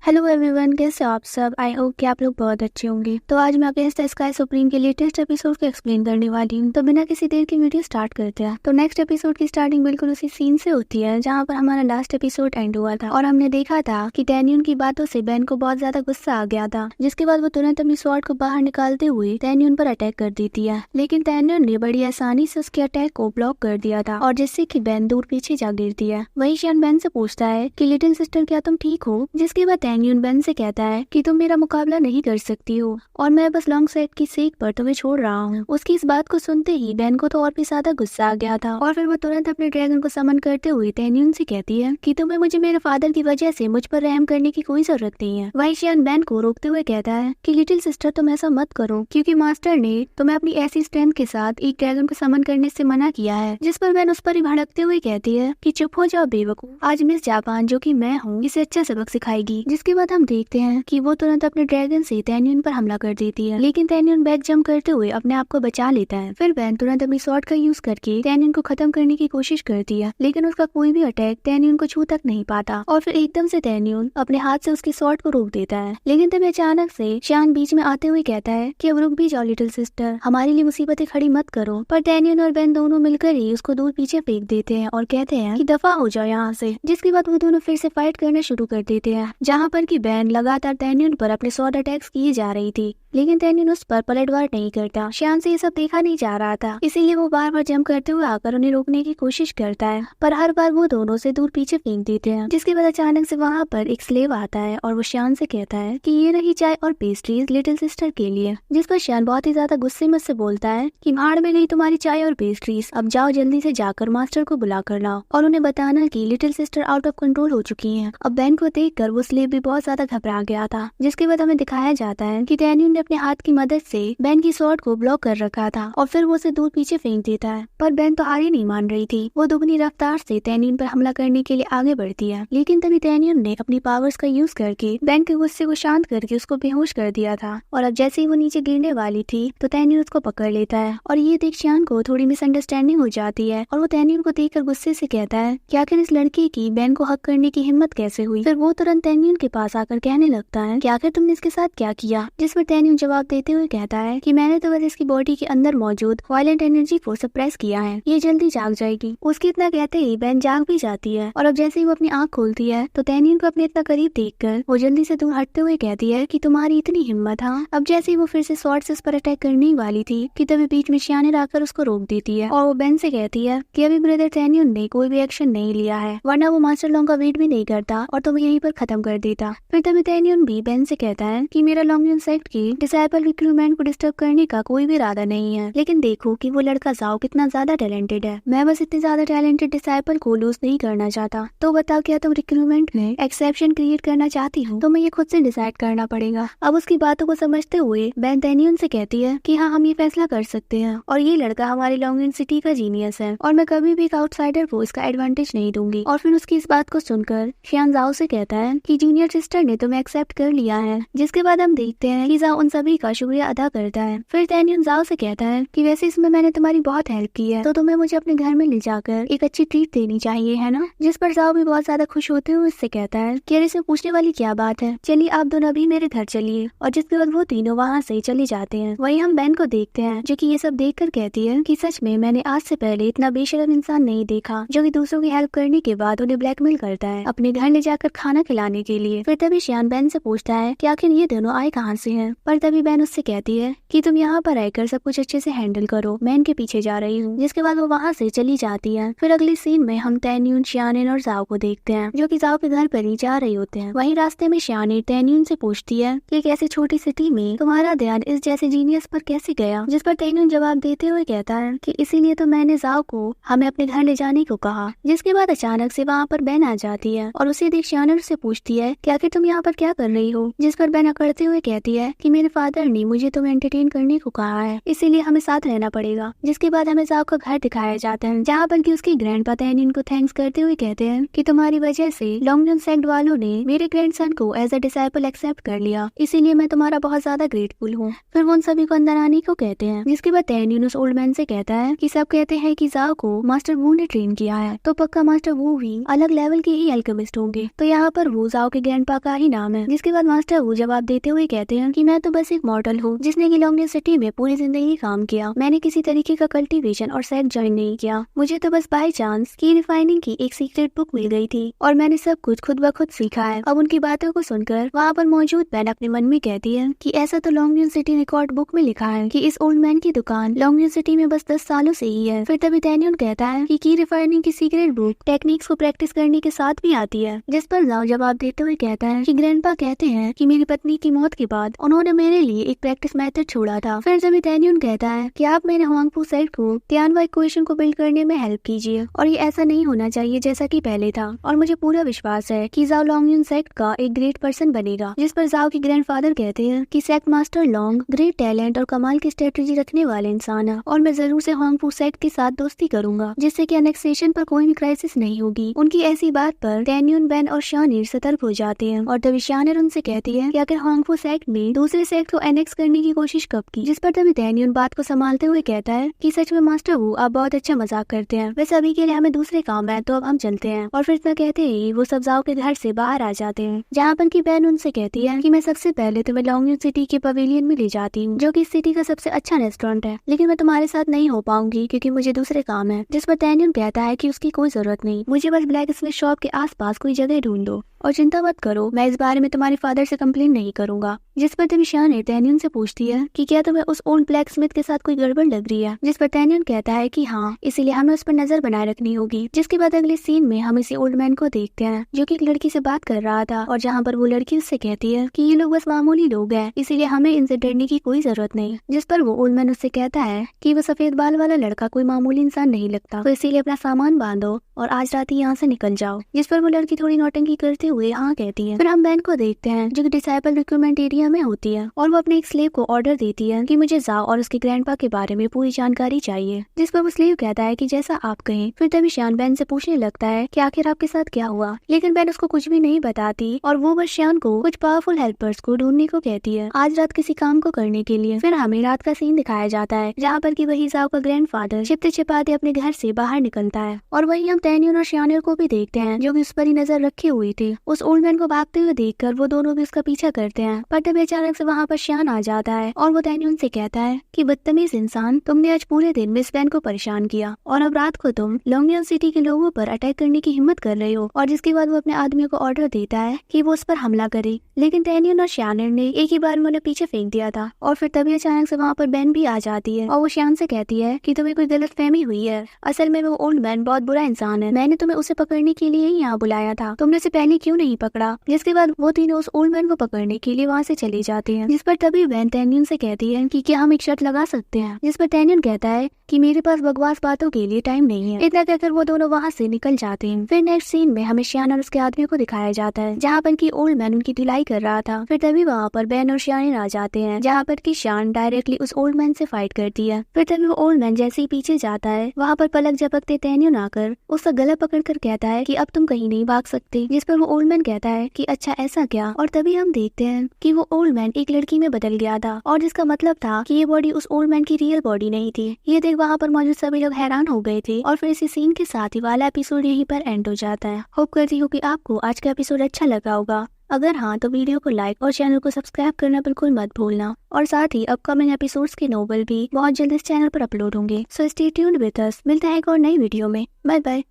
Hello everyone, कैसे हो आप सब। आई होप कि आप लोग बहुत अच्छे होंगे। तो आज मैं अगेंस्ट द स्काई सुप्रीम के लेटेस्ट एपिसोड को एक्सप्लेन करने वाली हूँ। तो बिना किसी देर की वीडियो स्टार्ट करते हैं। तो नेक्स्ट एपिसोड की स्टार्टिंग बिल्कुल उसी सीन से होती है जहाँ पर हमारा लास्ट एपिसोड एंड हुआ था और हमने देखा था कि टैन्यून की बातों से बेन को बहुत ज्यादा गुस्सा आ गया था, जिसके बाद वो तुरंत अपनी स्वॉर्ड को बाहर निकालते हुए टैन्यून पर अटैक कर देती है। लेकिन टैन्यून ने बड़ी आसानी से उसके अटैक को ब्लॉक कर दिया था और जिससे कि बेन दूर पीछे जा गिरती है। वही शियान बेन से पूछता है कि लिटिल सिस्टर क्या तुम ठीक हो, जिसके बाद टैन्यून बेन से कहता है कि तुम मेरा मुकाबला नहीं कर सकती हो और मैं बस लॉन्ग साइड की सीख पर तुम्हें छोड़ रहा हूँ। उसकी इस बात को सुनते ही बेन को तो और भी ज्यादा गुस्सा आ गया था और फिर वो तुरंत अपने ड्रैगन को समन करते हुए टैन्यून से कहती है कि तुम्हें मुझे मेरे फादर की वजह से मुझ पर रहम करने की कोई जरूरत नहीं है। वही शियान बेन को रोकते हुए कहता है कि लिटिल सिस्टर तुम ऐसा मत करो, क्योंकि मास्टर ने तुम्हें अपनी ऐसी स्ट्रेंथ के साथ एक ड्रैगन को समन करने से मना किया है। जिस पर बेन उस पर ही भड़कते हुए कहती है कि चुप हो जाओ बेवकूफ, आज मिस जापान जो कि मैं हूँ इसे अच्छा सबक सिखाएगी। जिसके बाद हम देखते हैं कि वो तुरंत अपने ड्रैगन से टैन्यून पर हमला कर देती है, लेकिन टैन्यून बैक जंप करते हुए अपने आप को बचा लेता है। फिर बेन तुरंत अपनी स्वॉर्ड का यूज करके टैन्यून को खत्म करने की कोशिश करती है, लेकिन उसका कोई भी अटैक टैन्यून को छू तक नहीं पाता और फिर एकदम से टैन्यून अपने हाथ से उसकी स्वॉर्ड को रोक देता है। लेकिन तभी अचानक से शियान बीच में आते हुए कहता है कि अब रुक भी जाओ लिटिल सिस्टर, हमारे लिए मुसीबतें खड़ी मत करो। पर टैन्यून और बेन दोनों मिलकर ही उसको दूर पीछे फेंक देते हैं और कहते हैं कि दफा हो जाओ यहाँ से। जिसके बाद वो दोनों फिर से फाइट करना शुरू कर देते हैं, जहाँ पर कि बेन लगातार टैन्यून पर अपने स्वॉर्ड अटैक्स किए जा रही थी, लेकिन टैन्यून उस पर पलटवार नहीं करता। शियान से ये सब देखा नहीं जा रहा था, इसीलिए वो बार बार जंप करते हुए आकर उन्हें रोकने की कोशिश करता है, पर हर बार वो दोनों से दूर पीछे फेंक देते हैं। जिसके बाद अचानक से वहाँ पर एक स्लेव आता है और वो शियान से कहता है कि ये रही चाय और पेस्ट्रीज लिटिल सिस्टर के लिए। जिस पर शियान बहुत ही ज्यादा गुस्से में से बोलता है कि भाड़ में गई तुम्हारी चाय और पेस्ट्रीज, अब जाओ जल्दी से जाकर मास्टर को बुला कर लाओ और उन्हें बताना कि little sister out of control हो चुकी है। अब बेन को देखकर वो स्लेव भी बहुत ज्यादा घबरा गया था। जिसके बाद हमें दिखाया जाता है कि टैन्यून ने अपने हाथ की मदद से बेन की स्वॉर्ड को ब्लॉक कर रखा था और फिर वो उसे दूर पीछे फेंक देता है, पर बेन तो हार ही नहीं मान रही थी। वो दुगनी रफ्तार से टैन्यून पर हमला करने के लिए आगे बढ़ती है, लेकिन तभी टैन्यून ने अपनी पावर्स का यूज करके बेन के गुस्से को शांत करके उसको बेहोश कर दिया था और अब जैसे ही वो नीचे गिरने वाली थी तो टैन्यून उसको पकड़ लेता है और ये देख शियान को थोड़ी मिसअंडरस्टैंडिंग हो जाती है और वो टैन्यून को देखकर गुस्से से कहता है कि आखिर इस लड़की की बेन को हक करने की हिम्मत कैसे हुई। फिर वो तुरंत टैन्यून के पास आकर कहने लगता है कि आखिर तुमने इसके साथ क्या किया। जिस पर टैन्यून जवाब देते हुए कहता है कि मैंने तो बस इसकी बॉडी के अंदर मौजूद वायलेंट एनर्जी को सप्रेस किया है, ये जल्दी जाग जाएगी। उसकी इतना कहते ही बेन जाग भी जाती है और अब जैसे ही वो अपनी आंख खोलती है तो टैन्यून को अपने इतना करीब देखकर वो जल्दी से दूर हटते हुए कहती है कि तुम्हारी इतनी हिम्मत। हाँ, अब जैसे ही वो फिर से स्वॉर्ड से उस पर अटैक करने वाली थी कि तभी बीच में शियान आकर उसको रोक देती है और वो बेन से कहती है कि अभी ब्रदर टैन्यून ने कोई भी एक्शन नहीं लिया है, वरना वो मास्टर लॉन्ग का वेट भी नहीं करता और तुम्हें यहीं पर खत्म कर देता। फिर तभी टैन्यून भी बेन से कहता है कि मेरा लॉन्ग सेक्ट की डिसाइपल रिक्रूटमेंट को डिस्टर्ब करने का कोई भी इरादा नहीं है, लेकिन देखो कि वो लड़का जाओ कितना ज्यादा टैलेंटेड है, मैं बस इतने ज्यादा टैलेंटेड डिसाइपल को लूज नहीं करना चाहता। तो बताओ क्या तुम रिक्रूटमेंट में एक्सेप्शन क्रिएट करना चाहती हो, तो मैं ये खुद से डिसाइड करना पड़ेगा। अब उसकी बातों को समझते हुए बेन टैन्यून से कहती है कि हाँ, हम ये फैसला कर सकते हैं और ये लड़का हमारी लॉन्ग सिटी का जीनियस है और मैं कभी भी एक आउटसाइडर को इसका एडवांटेज नहीं दूंगी। और फिर उसकी इस बात को सुनकर शियान जाओ से कहता है कि जूनियर सिस्टर ने तुम्हें एक्सेप्ट कर लिया है। जिसके बाद हम देखते हैं कि जाओ उन सभी का शुक्रिया अदा करता है। फिर टैन्यून जाओ से कहता है कि वैसे इसमें मैंने तुम्हारी बहुत हेल्प की है, तो तुम्हें मुझे अपने घर में ले जाकर एक अच्छी ट्रीट देनी चाहिए, है ना। जिस पर जाओ भी बहुत ज्यादा खुश होते हुए उससे कहता है कि अरे से पूछने वाली क्या बात है, चलिए आप दोनों अभी मेरे घर चलिए। और जिसके बाद वो तीनों वहाँ से चले जाते हैं। वहीं हम बेन को देखते हैं जो कि ये सब देखकर कहती है कि सच में मैंने आज से पहले इतना बेशर्म इंसान नहीं देखा जो कि दूसरों की हेल्प करने के बाद उन्हें ब्लैकमेल करता है अपने घर ले जाकर खाना खिलाने के लिए। फिर तभी शियान बेन से पूछता है कि आखिर ये दोनों आए कहाँ से हैं, पर तभी बेन उससे कहती है कि तुम यहाँ पर रहकर सब कुछ अच्छे से हैंडल करो, मैं इनके पीछे जा रही हूँ। जिसके बाद वो वहाँ से चली जाती है। फिर अगली सीन में हम टैन्यून, शियान और जाओ को देखते हैं जो कि जाओ के घर पर ही जा रहे होते हैं। वहीं रास्ते में शियान टैन्यून से पूछती है कि कैसे छोटी सिटी में तुम्हारा ध्यान इस जैसे जीनियस पर कैसे गया। जिस पर टैन्यून जवाब देते हुए कहता है कि इसीलिए तो मैंने जाओ को हमें अपने घर ले जाने को कहा। जिसके बाद अचानक से वहाँ पर बेन आ जाती है और उसे देख शियान से पूछती है कि आखिर तुम यहाँ पर क्या कर रही हो। जिस पर बेन अकड़ते हुए कहती है कि मेरे मेरे फादर ने मुझे तुम्हें एंटरटेन करने को कहा है, इसीलिए हमें साथ रहना पड़ेगा। जिसके बाद हमें जाओ का घर दिखाया जाता है, जहाँ पर कि उसकी ग्रैंडपा तैनियन को थैंक्स करते हुए कहते हैं कि तुम्हारी वजह से लॉन्गजन सेक्ट वालों ने मेरे ग्रैंडसन को एज अ डिसाइपल एक्सेप्ट कर लिया, इसीलिए मैं तुम्हारा बहुत ज्यादा ग्रेटफुल हूँ। फिर वो उन सभी को अंदर आने को कहते हैं। जिसके बाद तैनियन उस ओल्ड मैन से कहता है कि सब कहते हैं कि जाओ को मास्टर वू ने ट्रेन किया है, तो पक्का मास्टर वू भी अलग लेवल के ही अल्केमिस्ट होंगे, तो यहाँ पर वो जाओ के ग्रैंडपा का ही नाम है। जिसके बाद मास्टर वो जवाब देते हुए कहते हैं कि मैं तो बस एक मॉडल हूँ जिसने की लॉन्गजन सिटी में पूरी जिंदगी काम किया, मैंने किसी तरीके का कल्टीवेशन और सेक्ट ज्वाइन नहीं किया, मुझे तो बस बाय चांस की रिफाइनिंग की एक सीक्रेट बुक मिल गई थी और मैंने सब कुछ खुद ब खुद सीखा है। अब उनकी बातों को सुनकर वहाँ पर मौजूद बैन अपने मन में कहती है कि ऐसा तो लॉन्गजन सिटी रिकॉर्ड बुक में लिखा है कि इस ओल्ड मैन की दुकान लॉन्गजन सिटी में बस 10 सालों से ही है। फिर तभी तैनियन कहता है कि की रिफाइनिंग की सीक्रेट बुक टेक्निक्स को प्रैक्टिस करने के साथ भी आती है। जिस पर जाओ जवाब देते हुए कहता है कि ग्रैंडपा कहते हैं कि मेरी पत्नी की मौत के बाद उन्होंने मेरे लिए एक प्रैक्टिस मेथड छोड़ा था। फिर तभी तैनियन कहता है कि आप मेरे हुआंगफू सेट को तियानवा इक्वेशन को बिल्ड करने में हेल्प कीजिए और ये ऐसा नहीं होना चाहिए जैसा कि पहले था, और मुझे पूरा विश्वास है कि जाओ लॉन्गजन सेक्ट का एक ग्रेट पर्सन बनेगा। जिस पर जाओ के ग्रैंडफादर कहते हैं कि sect master long great talent और कमाल की स्ट्रेटेजी रखने वाले इंसान है और मैं जरूर से हुआंगफू सेक्ट के साथ दोस्ती करूंगा जिससे कि एनेक्सेशन पर कोई भी क्राइसिस नहीं होगी। उनकी ऐसी बात पर तैनियन, बेन और शानिर सतर्क हो जाते हैं और तभी शानिर उनसे कहती है कि आखिर हुआंगफू सेक्ट ने दूसरे सेक्ट को एनेक्स करने की कोशिश कब की। जिस पर तभी तैनियन बात को संभालते हुए कहता है कि सच में मास्टर वो आप बहुत अच्छा मजाक करते हैं, वैसे अभी के लिए हमें दूसरे काम है तो अब हम चलते हैं। और फिर इतना कहते ही वो सब जाओ के घर से बाहर आ जाते हैं, जहाँ पर की बैन उनसे कहती है कि मैं सबसे पहले तुम्हें लॉन्गजन सिटी के पवेलियन में ले जाती हूँ जो कि इस सिटी का सबसे अच्छा रेस्टोरेंट है, लेकिन मैं तुम्हारे साथ नहीं हो पाऊंगी क्योंकि मुझे दूसरे काम है। जिस पर तैनियन कहता है कि उसकी कोई जरूरत नहीं, मुझे बस ब्लैक स्मिथ शॉप के आसपास कोई जगह ढूंढ दो और चिंता मत करो, मैं इस बारे में तुम्हारे फादर से कंप्लेन नहीं करूंगा। जिस पर तभी शानिर तैनियन से पूछती है कि क्या तुम्हें उस ओल्ड ब्लैक स्मिथ के साथ कोई गड़बड़ लग रही है। जिस पर तैनियन कहता है कि हाँ, इसीलिए हमें उस पर नजर बनाए रखनी होगी। जिसके बाद अगले सीन में हम इसी ओल्ड मैन को देखते हैं जो कि एक लड़की से बात कर रहा था और जहाँ पर वो लड़की उससे कहती है कि ये लोग बस मामूली लोग हैं, इसीलिए हमें इनसे डरने की कोई जरूरत नहीं। जिस पर वो ओल्ड मैन उससे कहता है कि वो सफेद बाल वाला लड़का कोई मामूली इंसान नहीं लगता, तो इसीलिए अपना सामान बांधो और आज रात ही यहाँ से निकल जाओ। जिस पर वो लड़की थोड़ी नौटंकी करते हुए हाँ कहती है। फिर हम बैन को देखते हैं जो कि डिसाइपल रिक्रूटमेंट एरिया में होती है और वो अपने एक स्लेव को ऑर्डर देती है कि मुझे जाओ और उसके ग्रैंडपा के बारे में पूरी जानकारी चाहिए। जिस पर वो स्लेव कहता है कि जैसा आप कहें। फिर तभी श्यान बैन से पूछने लगता है कि आखिर आपके साथ क्या हुआ, लेकिन बैन उसको कुछ भी नहीं बताती और वो बस श्यान को कुछ पावरफुल हेल्पर्स को ढूंढने को कहती है आज रात किसी काम को करने के लिए। फिर हमें रात का सीन दिखाया जाता है जहाँ पर की वही जाओ का ग्रैंडफादर छिपते छिपाते अपने घर से बाहर निकलता है और वही हम तैनियन और श्यानिर को भी देखते हैं जो कि उस पर ही नजर रखे हुए थे। उस ओल्ड मैन को भागते हुए देखकर वो दोनों भी उसका पीछा करते हैं, पर तभी अचानक से वहाँ पर श्यान आ जाता है और वो तैनियन से कहता है कि बदतमीज इंसान, तुमने आज पूरे दिन मिस बैन को परेशान किया और अब रात को तुम लॉन्गजन सिटी के लोगों पर अटैक करने की हिम्मत कर रहे हो। और जिसके बाद वो अपने आदमियों को ऑर्डर देता है कि वो उस पर हमला करे, लेकिन तैनियन और श्यानिर ने एक ही बार में उन्हें पीछे फेंक दिया था। और फिर तभी अचानक से वहाँ पर बैन भी आ जाती है और वो श्यान से कहती है कि तुम्हें कोई गलतफहमी हुई है, असल में वो ओल्ड मैन बहुत बुरा इंसान है, मैंने तुम्हें उसे पकड़ने के लिए ही यहाँ बुलाया था, तुमने उसे पहले क्यों नहीं पकड़ा। जिसके बाद वो तीनों उस ओल्ड मैन को पकड़ने के लिए वहाँ से चले जाते हैं। जिस पर तभी बैन तैनियन से कहती है कि क्या हम एक शर्त लगा सकते हैं। जिस पर तैनियन कहता है कि मेरे पास बकवास बातों के लिए टाइम नहीं है। इतना कहकर वो दोनों वहाँ से निकल जाते हैं। फिर नेक्स्ट सीन में हमें श्यान और उसके आदमियों को दिखाया जाता है जहाँ पर की ओल्ड मैन उनकी धुलाई कर रहा था। फिर तभी वहाँ पर बैन और श्यानिर आ जाते हैं जहाँ पर की श्यान डायरेक्टली उस ओल्ड मैन से फाइट करती है। फिर तभी वो ओल्ड मैन जैसे ही पीछे जाता है वहाँ पर पलक झपकते तैनियन आकर उसका गला पकड़ कर कहता है कि अब तुम कहीं नहीं भाग सकते। जिस पर वो ओल्ड मैन कहता है कि अच्छा ऐसा क्या। और तभी हम देखते हैं कि वो ओल्ड मैन एक लड़की में बदल गया था और जिसका मतलब था कि ये बॉडी उस ओल्ड मैन की रियल बॉडी नहीं थी। ये देख वहाँ पर मौजूद सभी लोग हैरान हो गए थे और फिर इसी सीन के साथ ही वाला एपिसोड यहीं पर एंड हो जाता है। होप करती हूँ कि आपको आज का एपिसोड अच्छा लगा होगा। अगर हाँ तो वीडियो को लाइक और चैनल को सब्सक्राइब करना बिल्कुल मत भूलना। और साथ ही अपकमिंग एपिसोड्स के नोवेल भी बहुत जल्द इस चैनल पर अपलोड होंगे। So stay tuned with us. मिलते हैं एक और नई वीडियो में। Bye bye.